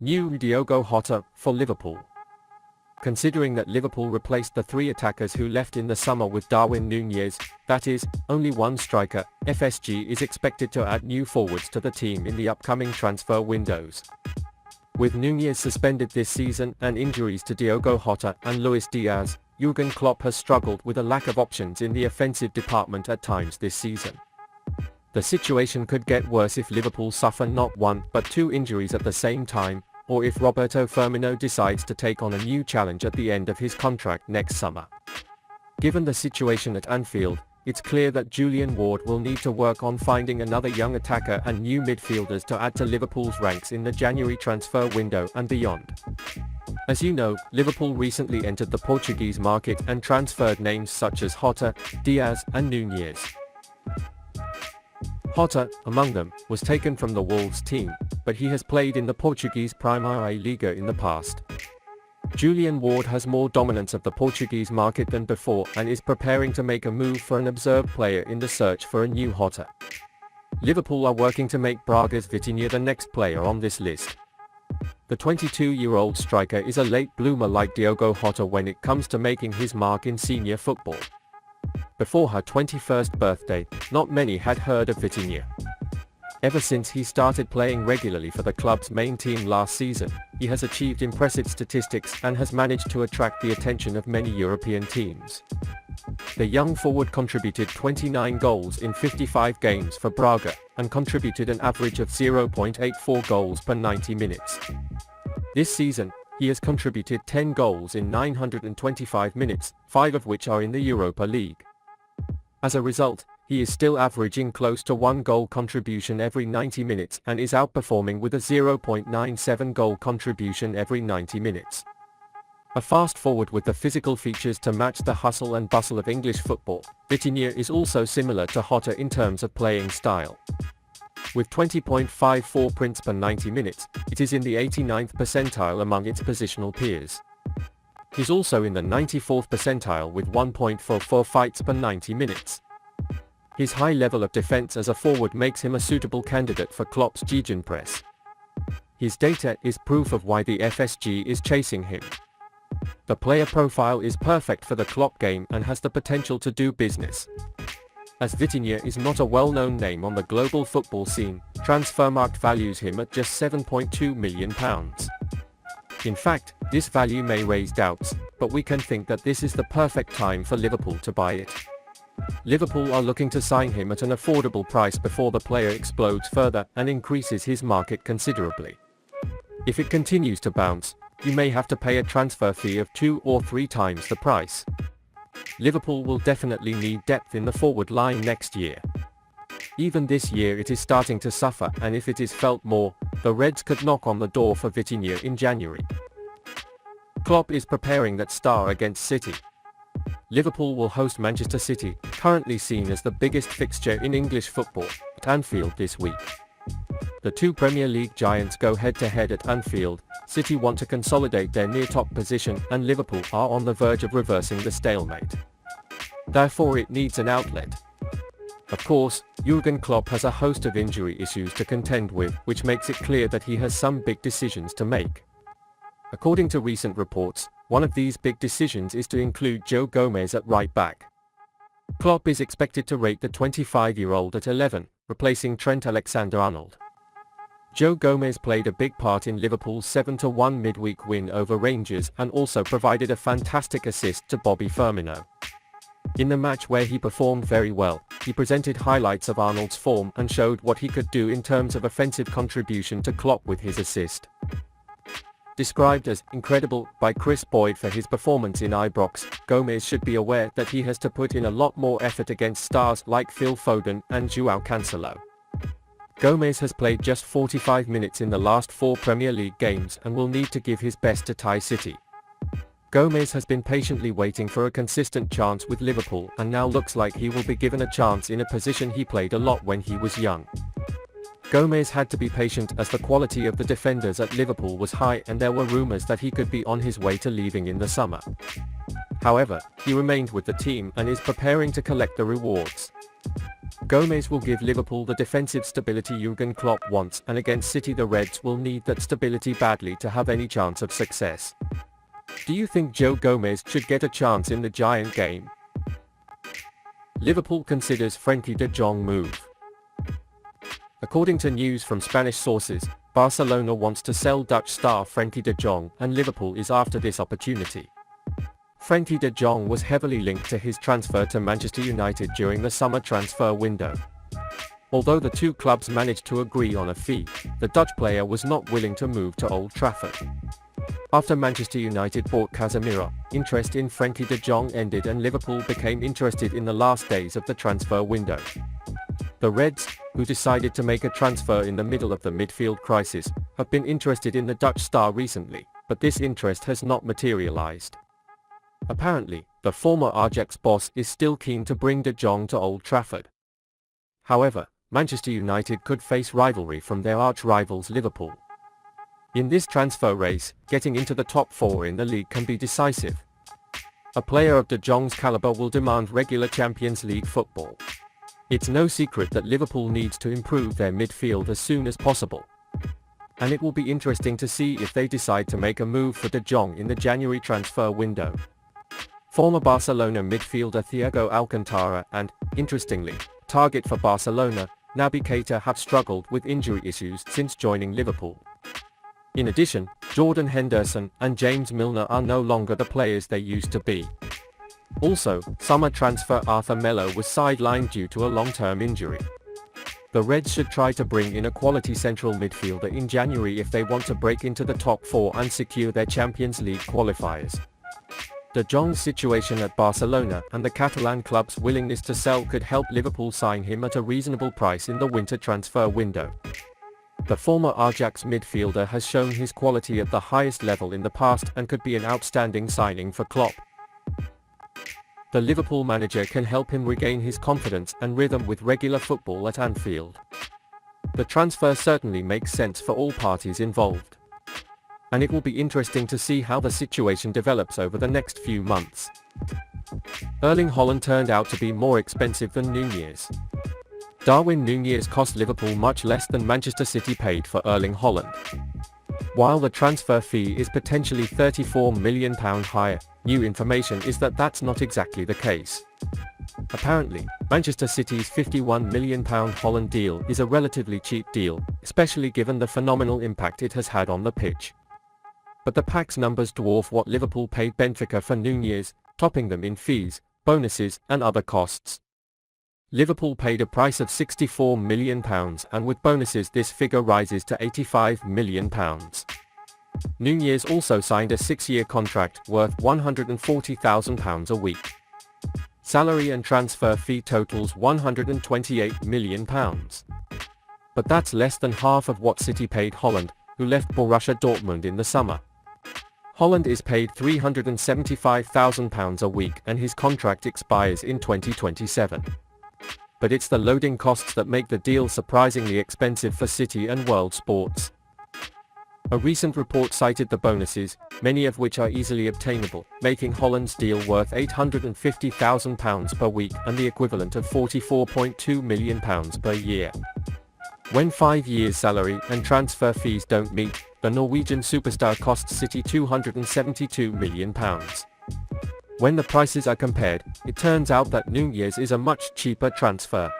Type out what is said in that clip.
New Diogo Jota for Liverpool. Considering that Liverpool replaced the three attackers who left in the summer with Darwin, Nunez, that is, only one striker, FSG is expected to add new forwards to the team in the upcoming transfer windows. With Nunez suspended this season and injuries to Diogo Jota and Luis Diaz, Jürgen Klopp has struggled with a lack of options in the offensive department at times this season. The situation could get worse if Liverpool suffer not one but two injuries at the same time, or if Roberto Firmino decides to take on a new challenge at the end of his contract next summer. Given the situation at Anfield, it's clear that Julian will need to work on finding another young attacker and new midfielders to add to Liverpool's ranks in the January transfer window and beyond. As you know, Liverpool recently entered the Portuguese market and transferred names such as Jota, Diaz and Nunez. Jota, among them, was taken from the Wolves team, but he has played in the Portuguese Primeira Liga in the past. Julian has more dominance of the Portuguese market than before and is preparing to make a move for an observed player in the search for a new Jota. Liverpool are working to make Braga's Vitinha the next player on this list. The 22-year-old striker is a late bloomer like Diogo Jota when it comes to making his mark in senior football. Before her 21st birthday, not many had heard of Vitinha. Ever since he started playing regularly for the club's main team last season, he has achieved impressive statistics and has managed to attract the attention of many European teams. The young forward contributed 29 goals in 55 games for Braga, and contributed an average of 0.84 goals per 90 minutes. This season, he has contributed 10 goals in 925 minutes, 5 of which are in the Europa League. As a result, he is still averaging close to 1 goal contribution every 90 minutes and is outperforming with a 0.97 goal contribution every 90 minutes. A fast forward with the physical features to match the hustle and bustle of English football, Vitinha is also similar to Jota in terms of playing style. With 20.54 prints per 90 minutes, it is in the 89th percentile among its positional peers. He's also in the 94th percentile with 1.44 fights per 90 minutes. His high level of defense as a forward makes him a suitable candidate for Klopp's gegenpress. His data is proof of why the FSG is chasing him. The player profile is perfect for the Klopp game and has the potential to do business. As Vitinha is not a well-known name on the global football scene, Transfermarkt values him at just £7.2 million. In fact, this value may raise doubts, but we can think that this is the perfect time for Liverpool to buy it. Liverpool are looking to sign him at an affordable price before the player explodes further and increases his market considerably. If it continues to bounce, you may have to pay a transfer fee of 2 or 3 times the price. Liverpool will definitely need depth in the forward line next year. Even this year it is starting to suffer, and if it is felt more, the Reds could knock on the door for Vitinha in January. Klopp is preparing that star against City. Liverpool will host Manchester City, currently seen as the biggest fixture in English football, at Anfield this week. The two Premier League giants go head-to-head at Anfield. City want to consolidate their near-top position and Liverpool are on the verge of reversing the stalemate. Therefore it needs an outlet. Of course, Jürgen Klopp has a host of injury issues to contend with, which makes it clear that he has some big decisions to make. According to recent reports, one of these big decisions is to include Joe Gomez at right back. Klopp is expected to rate the 25-year-old at 11, replacing Trent Alexander-Arnold. Joe Gomez played a big part in Liverpool's 7-1 midweek win over Rangers and also provided a fantastic assist to Bobby Firmino. In the match where he performed very well, he presented highlights of Arnold's form and showed what he could do in terms of offensive contribution to Klopp with his assist. Described as incredible by Chris Boyd for his performance in Ibrox, Gomez should be aware that he has to put in a lot more effort against stars like Phil Foden and João Cancelo. Gomez has played just 45 minutes in the last 4 Premier League games and will need to give his best to tie City. Gomez has been patiently waiting for a consistent chance with Liverpool and now looks like he will be given a chance in a position he played a lot when he was young. Gomez had to be patient as the quality of the defenders at Liverpool was high and there were rumours that he could be on his way to leaving in the summer. However, he remained with the team and is preparing to collect the rewards. Gomez will give Liverpool the defensive stability Jürgen Klopp wants, and against City the Reds will need that stability badly to have any chance of success. Do you think Joe Gomez should get a chance in the giant game? Liverpool considers Frenkie de Jong move. According to news from Spanish sources, Barcelona wants to sell Dutch star Frenkie de Jong, and Liverpool is after this opportunity. Frenkie de Jong was heavily linked to his transfer to Manchester United during the summer transfer window. Although the two clubs managed to agree on a fee, the Dutch player was not willing to move to Old Trafford. After Manchester United bought Casemiro, interest in Frenkie de Jong ended and Liverpool became interested in the last days of the transfer window. The Reds, who decided to make a transfer in the middle of the midfield crisis, have been interested in the Dutch star recently, but this interest has not materialized. Apparently, the former Ajax boss is still keen to bring de Jong to Old Trafford. However, Manchester United could face rivalry from their arch-rivals Liverpool. In this transfer race, getting into the top 4 in the league can be decisive. A player of de Jong's caliber will demand regular Champions League football. It's no secret that Liverpool needs to improve their midfield as soon as possible. And it will be interesting to see if they decide to make a move for de Jong in the January transfer window. Former Barcelona midfielder Thiago Alcantara and, interestingly, target for Barcelona, Naby Keita have struggled with injury issues since joining Liverpool. In addition, Jordan Henderson and James Milner are no longer the players they used to be. Also, summer transfer Arthur Melo was sidelined due to a long-term injury. The Reds should try to bring in a quality central midfielder in January if they want to break into the top 4 and secure their Champions League qualifiers. De Jong's situation at Barcelona and the Catalan club's willingness to sell could help Liverpool sign him at a reasonable price in the winter transfer window. The former Ajax midfielder has shown his quality at the highest level in the past and could be an outstanding signing for Klopp. The Liverpool manager can help him regain his confidence and rhythm with regular football at Anfield. The transfer certainly makes sense for all parties involved. And it will be interesting to see how the situation develops over the next few months. Erling Haaland turned out to be more expensive than Nunez. Darwin Nunez cost Liverpool much less than Manchester City paid for Erling Haaland. While the transfer fee is potentially £34 million higher, new information is that that's not exactly the case. Apparently, Manchester City's £51 million Haaland deal is a relatively cheap deal, especially given the phenomenal impact it has had on the pitch. But the pack's numbers dwarf what Liverpool paid Benfica for Nunez, topping them in fees, bonuses and other costs. Liverpool paid a price of £64 million and with bonuses this figure rises to £85 million. Nunez also signed a 6-year contract worth £140,000 a week. Salary and transfer fee totals £128 million. But that's less than half of what City paid Haaland, who left Borussia Dortmund in the summer. Haaland is paid £375,000 a week and his contract expires in 2027. But it's the loading costs that make the deal surprisingly expensive for City and World Sports. A recent report cited the bonuses, many of which are easily obtainable, making Haaland's deal worth £850,000 per week and the equivalent of £44.2 million per year. When 5 years' salary and transfer fees don't meet, the Norwegian superstar costs City £272 million. When the prices are compared, it turns out that Nunez is a much cheaper transfer.